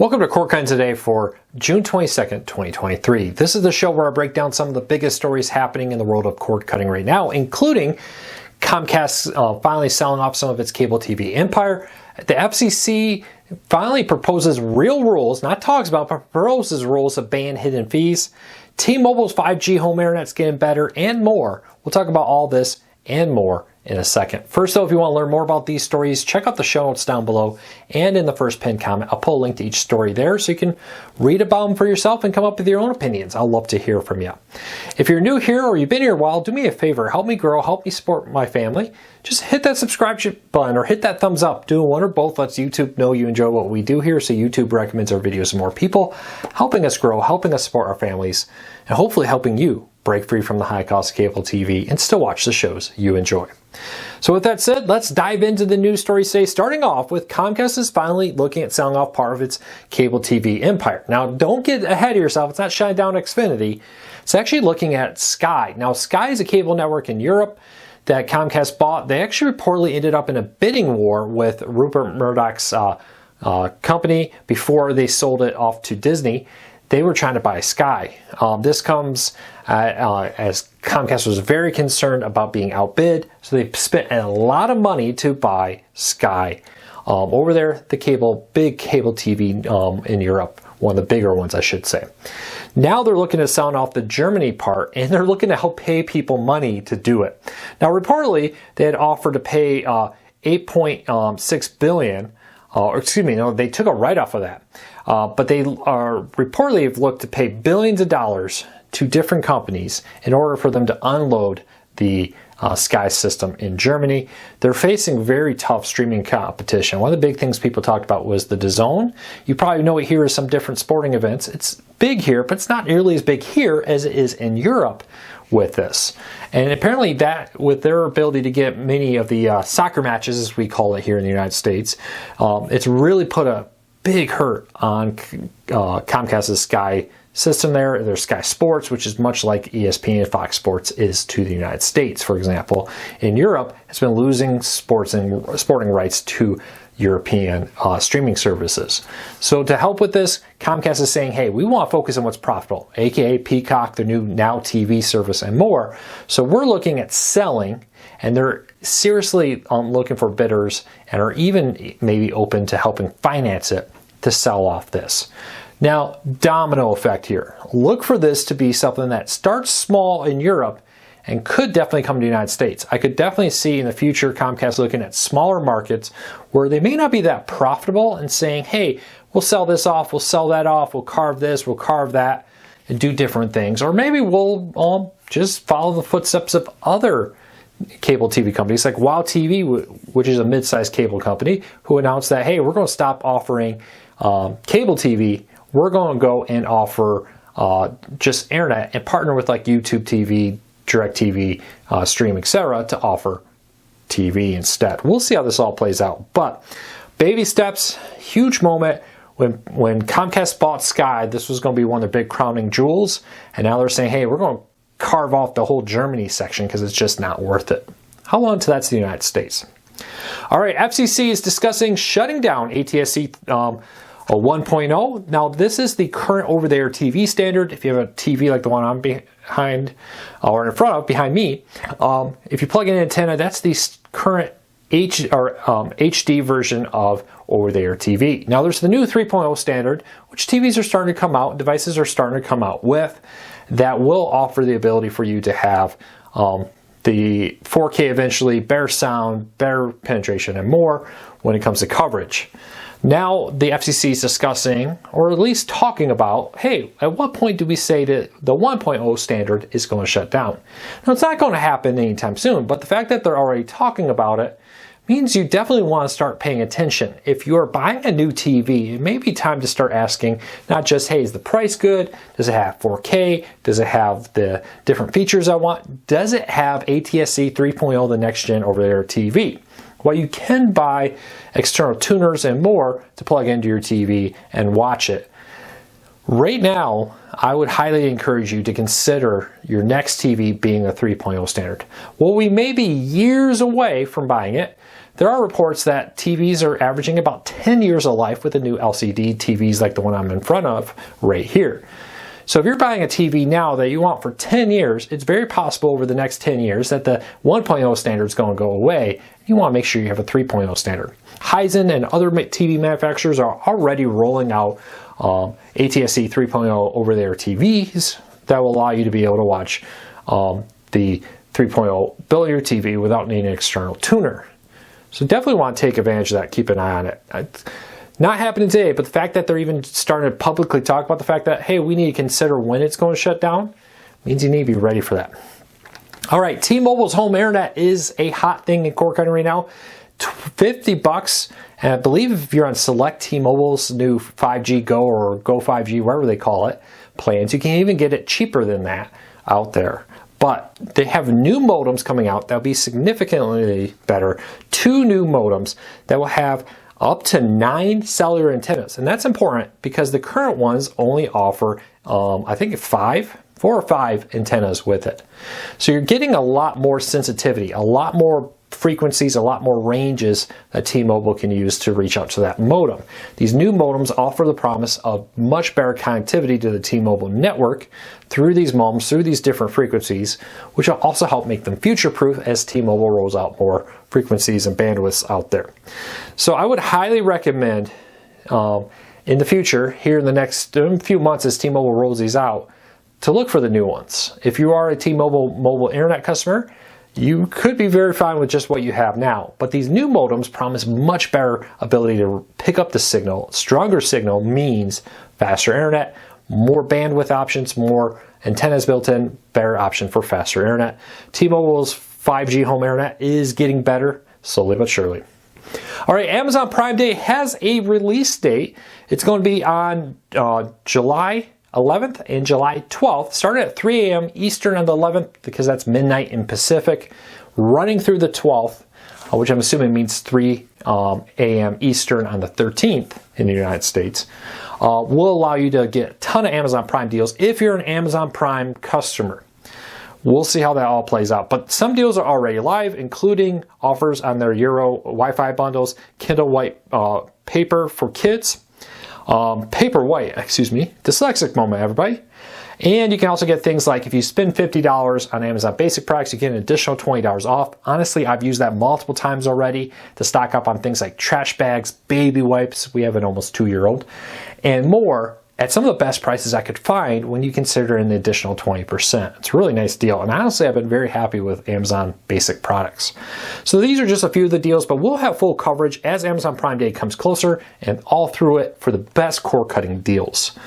Welcome to Cord Cutting Today for June 22nd, 2023. This is the show where I break down some of the biggest stories happening in the world of cord cutting right now, including Comcast finally selling off some of its cable TV empire. The FCC finally proposes real rules, not talks about, but proposes rules to ban hidden fees. T-Mobile's 5G home internet's getting better, and more. We'll talk about all this and more in a second. First though, if you want to learn more about these stories, check out the show notes down below, and in the first pinned comment, I'll put a link to each story there so you can read about them for yourself and come up with your own opinions. I'd love to hear from you. If you're new here or you've been here a while, do me a favor, help me grow, help me support my family. Just hit that subscribe button or hit that thumbs up. Doing one or both lets YouTube know you enjoy what we do here, so YouTube recommends our videos to more people, helping us grow, helping us support our families, and hopefully helping you break free from the high cost of cable TV and still watch the shows you enjoy. So with that said, let's dive into the news story today, starting off with Comcast is finally looking at selling off part of its cable TV empire. Now, don't get ahead of yourself. It's not shutting down Xfinity. It's actually looking at Sky. Now, Sky is a cable network in Europe that Comcast bought. They actually reportedly ended up in a bidding war with Rupert Murdoch's company before they sold it off to Disney. They were trying to buy Sky. This comes as Comcast was very concerned about being outbid, so they spent a lot of money to buy Sky. Over there, the big cable TV in Europe, one of the bigger ones, I should say. Now they're looking at selling off the Germany part, and they're looking to help pay people money to do it. Now, reportedly, they had offered to pay 8.6 billion. They took a write-off of that. But they are reportedly have looked to pay billions of dollars to different companies in order for them to unload the Sky system in Germany. They're facing very tough streaming competition. One of the big things people talked about was the DAZN. You probably know it here as some different sporting events. It's big here, but it's not nearly as big here as it is in Europe with this. And apparently that, with their ability to get many of the soccer matches, as we call it here in the United States, it's really put a big hurt on Comcast's Sky system there. There's Sky Sports, which is much like ESPN and Fox Sports is to the United States, for example. In Europe, it's been losing sporting rights to European streaming services. So to help with this, Comcast is saying, hey, we want to focus on what's profitable, aka Peacock, the new Now TV service, and more. So we're looking at selling, and they're seriously looking for bidders and are even maybe open to helping finance it to sell off this. Now, domino effect here. Look for this to be something that starts small in Europe and could definitely come to the United States. I could definitely see in the future Comcast looking at smaller markets where they may not be that profitable and saying, hey, we'll sell this off, we'll sell that off, we'll carve this, we'll carve that, and do different things. Or maybe we'll just follow the footsteps of other cable TV companies like WOW TV, which is a mid-sized cable company, who announced that, hey, we're going to stop offering cable TV. We're going to go and offer just internet and partner with like YouTube TV, DirecTV, Stream, etc. to offer TV instead. We'll see how this all plays out. But baby steps, huge moment. When Comcast bought Sky, this was going to be one of their big crowning jewels. And now they're saying, hey, we're going to carve off the whole Germany section because it's just not worth it. How long to that's the United States? All right, FCC is discussing shutting down ATSC 1.0. Now, this is the current over-the-air TV standard. If you have a TV like the one I'm behind or in front of, behind me, if you plug in an antenna, that's the current HD version of over-the-air TV. Now, there's the new 3.0 standard, which TVs are starting to come out, devices are starting to come out with, that will offer the ability for you to have the 4K eventually, better sound, better penetration, and more when it comes to coverage. Now the FCC is discussing, or at least talking about, hey, at what point do we say that the 1.0 standard is going to shut down? Now, it's not going to happen anytime soon, but the fact that they're already talking about it means you definitely want to start paying attention. If you're buying a new TV, it may be time to start asking, not just, hey, is the price good? Does it have 4K? Does it have the different features I want? Does it have ATSC 3.0, the next gen over-the-air TV? Well, you can buy external tuners and more to plug into your TV and watch it. Right now, I would highly encourage you to consider your next TV being a 3.0 standard. Well, we may be years away from buying it. there are reports that TVs are averaging about 10 years of life with the new LCD TVs like the one I'm in front of right here. So if you're buying a TV now that you want for 10 years, it's very possible over the next 10 years that the 1.0 standard is going to go away. You want to make sure you have a 3.0 standard. Hisense and other TV manufacturers are already rolling out ATSC 3.0 over their TVs that will allow you to be able to watch the 3.0 billiard TV without needing an external tuner. So definitely want to take advantage of that. Keep an eye on it. Not happening today, but the fact that they're even starting to publicly talk about the fact that, hey, we need to consider when it's going to shut down, means you need to be ready for that. All right, T-Mobile's home internet is a hot thing in cord cutting right now. $50, and I believe if you're on select T-Mobile's new 5G Go or Go 5G, whatever they call it, plans, you can even get it cheaper than that out there. But they have new modems coming out that'll be significantly better. 2 new modems that will have up to 9 cellular antennas. And that's important because the current ones only offer, I think 4 or 5 antennas with it. So you're getting a lot more sensitivity, a lot more frequencies, a lot more ranges that T-Mobile can use to reach out to that modem. These new modems offer the promise of much better connectivity to the T-Mobile network through these modems, through these different frequencies, which will also help make them future-proof as T-Mobile rolls out more frequencies and bandwidths out there. So I would highly recommend in the future, here in the next few months as T-Mobile rolls these out, to look for the new ones. If you are a T-Mobile mobile internet customer, you could be very fine with just what you have now, but these new modems promise much better ability to pick up the signal. Stronger signal means faster internet, more bandwidth options, more antennas built in, better option for faster internet. T-Mobile's 5G home internet is getting better, slowly but surely. All right, Amazon Prime Day has a release date. It's going to be on July 11th and July 12th, starting at 3 a.m. Eastern on the 11th, because that's midnight in Pacific, running through the 12th, which I'm assuming means 3 a.m. Eastern on the 13th in the United States, will allow you to get a ton of Amazon Prime deals if you're an Amazon Prime customer. We'll see how that all plays out. But some deals are already live, including offers on their Euro Wi-Fi bundles, Kindle White paper for kids, Paperwhite, dyslexic moment, everybody. And you can also get things like if you spend $50 on Amazon basic products, you get an additional $20 off. Honestly, I've used that multiple times already to stock up on things like trash bags, baby wipes, we have an almost 2-year-old, and more at some of the best prices I could find when you consider an additional 20%. It's a really nice deal, and honestly, I've been very happy with Amazon basic products. So these are just a few of the deals, but we'll have full coverage as Amazon Prime Day comes closer and all through it for the best cord cutting deals.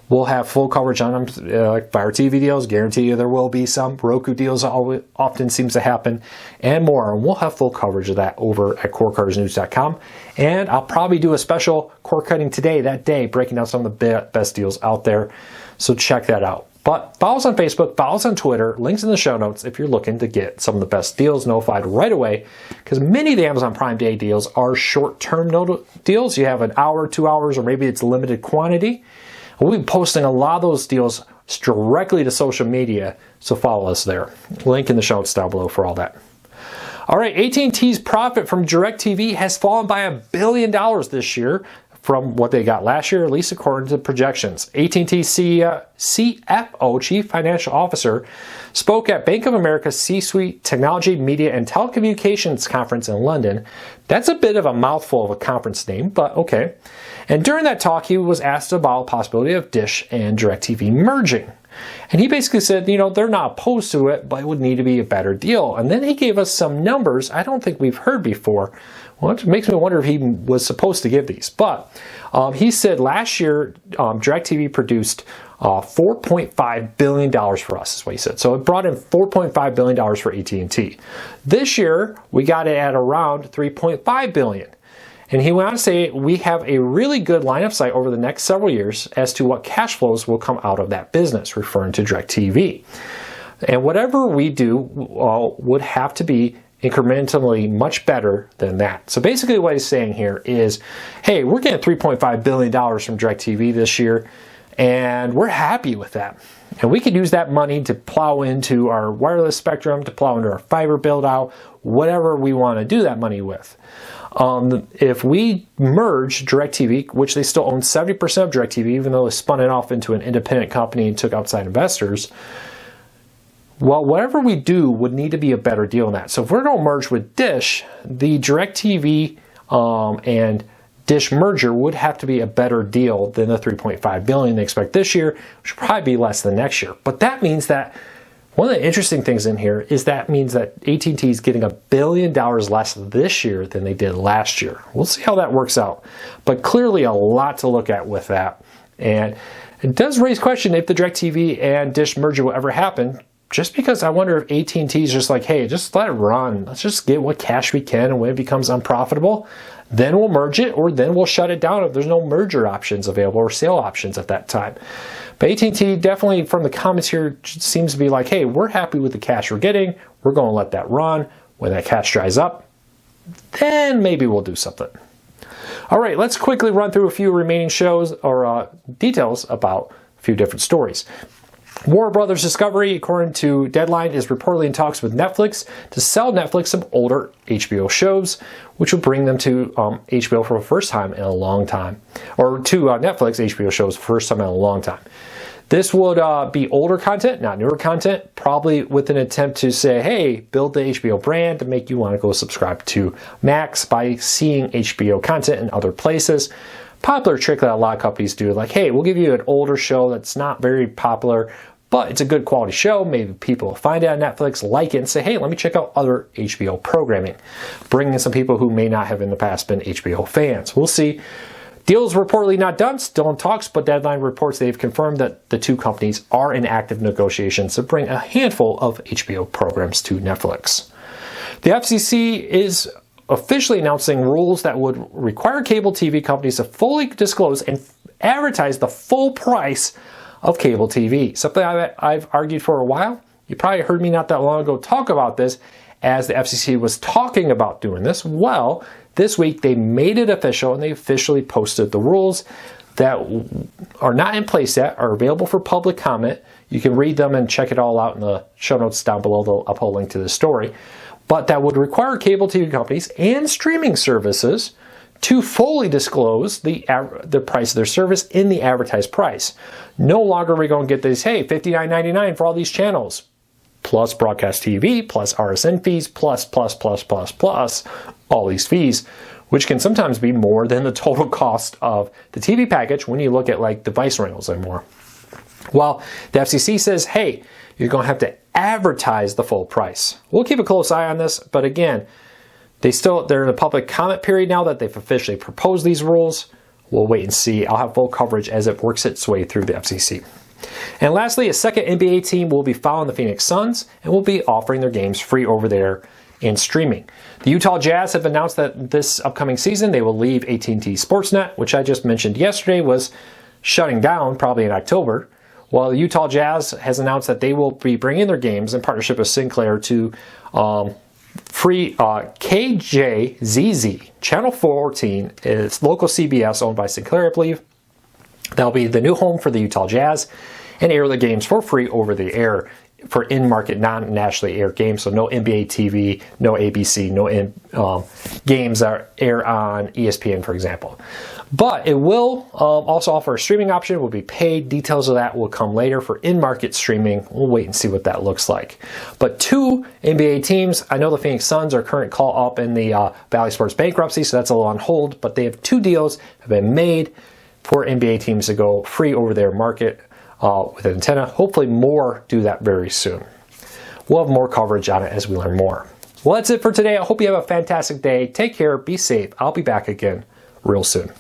We'll have full coverage on them, like Fire TV deals, guarantee you there will be some. Roku deals often seems to happen, and more. And we'll have full coverage of that over at cordcuttersnews.com. And I'll probably do a special cord cutting today, that day, breaking down some of the best deals out there. So check that out. But follow us on Facebook, follow us on Twitter, links in the show notes if you're looking to get some of the best deals notified right away, because many of the Amazon Prime Day deals are short-term deals. You have an hour, 2 hours, or maybe it's limited quantity. We'll be posting a lot of those deals directly to social media, so follow us there. Link in the show notes down below for all that. All right, AT&T's profit from DirecTV has fallen by $1 billion this year from what they got last year, at least according to projections. AT&T CFO, Chief Financial Officer, spoke at Bank of America's C-Suite Technology, Media, and Telecommunications Conference in London. That's a bit of a mouthful of a conference name, but okay. And during that talk, he was asked about the possibility of Dish and DirecTV merging. And he basically said, they're not opposed to it, but it would need to be a better deal. And then he gave us some numbers I don't think we've heard before. Well, it makes me wonder if he was supposed to give these. But he said last year, DirecTV produced $4.5 billion for us, is what he said. So it brought in $4.5 billion for AT&T. This year, we got it at around $3.5 billion. And he went on to say, we have a really good line of sight over the next several years as to what cash flows will come out of that business, referring to DirecTV. And whatever we do would have to be incrementally much better than that. So basically what he's saying here is, hey, we're getting $3.5 billion from DirecTV this year, And we're happy with that. And we could use that money to plow into our wireless spectrum, to plow into our fiber build out, whatever we want to do that money with. If we merge DirecTV, which they still own 70% of DirecTV, even though they spun it off into an independent company and took outside investors, well, whatever we do would need to be a better deal than that. So if we're going to merge with Dish, the DirecTV and Dish merger would have to be a better deal than the $3.5 billion they expect this year, which would probably be less than next year. But that means that one of the interesting things in here is that means that AT&T is getting $1 billion less this year than they did last year. We'll see how that works out. But clearly a lot to look at with that. And it does raise question if the DirecTV and Dish merger will ever happen. Just because I wonder if AT&T is just like, hey, just let it run. Let's just get what cash we can, and when it becomes unprofitable, then we'll merge it, or then we'll shut it down if there's no merger options available or sale options at that time. But AT&T definitely, from the comments here, seems to be like, hey, we're happy with the cash we're getting. We're going to let that run. When that cash dries up, then maybe we'll do something. All right, let's quickly run through a few remaining shows or details about a few different stories. Warner Brothers Discovery, according to Deadline, is reportedly in talks with Netflix to sell Netflix some older HBO shows, which will bring them to HBO for the first time in a long time. Or to Netflix HBO shows for the first time in a long time. This would be older content, not newer content, probably with an attempt to say, hey, build the HBO brand to make you want to go subscribe to Max by seeing HBO content in other places. Popular trick that a lot of companies do, like, hey, we'll give you an older show that's not very popular, but it's a good quality show. Maybe people will find it on Netflix, like it, and say, hey, let me check out other HBO programming. Bring in some people who may not have in the past been HBO fans. We'll see. Deals reportedly not done, still in talks, but Deadline reports they've confirmed that the two companies are in active negotiations to bring a handful of HBO programs to Netflix. The FCC is officially announcing rules that would require cable TV companies to fully disclose and advertise the full price of cable TV. Something I've argued for a while. You probably heard me not that long ago talk about this as the FCC was talking about doing this. Well, this week they made it official, and they officially posted the rules that are not in place yet, are available for public comment. You can read them and check it all out in the show notes down below. I'll put a link to the story. But that would require cable TV companies and streaming services to fully disclose the price of their service in the advertised price. No longer are we going to get this, hey, $59.99 for all these channels, plus broadcast TV, plus RSN fees, plus all these fees, which can sometimes be more than the total cost of the TV package when you look at like device rentals and more. Well, the FCC says, hey, you're going to have to advertise the full price. We'll keep a close eye on this, but again, they're in a public comment period now that they've officially proposed these rules. We'll wait and see. I'll have full coverage as it works its way through the FCC. And lastly, a second NBA team will be following the Phoenix Suns and will be offering their games free over there in streaming. The Utah Jazz have announced that this upcoming season they will leave AT&T Sportsnet, which I just mentioned yesterday was shutting down probably in October. Well, the Utah Jazz has announced that they will be bringing their games in partnership with Sinclair to free KJZZ. Channel 14 is local CBS owned by Sinclair, I believe. That'll be the new home for the Utah Jazz and air the games for free over the air for in-market, non-nationally aired games. So no NBA TV, no ABC, no games that air on ESPN, for example. But it will also offer a streaming option. It will be paid. Details of that will come later for in-market streaming. We'll wait and see what that looks like. But two NBA teams, I know the Phoenix Suns are currently caught up in the Valley Sports bankruptcy, so that's a little on hold. But they have two deals have been made for NBA teams to go free over their market with an antenna. Hopefully more do that very soon. We'll have more coverage on it as we learn more. Well, that's it for today. I hope you have a fantastic day. Take care. Be safe. I'll be back again real soon.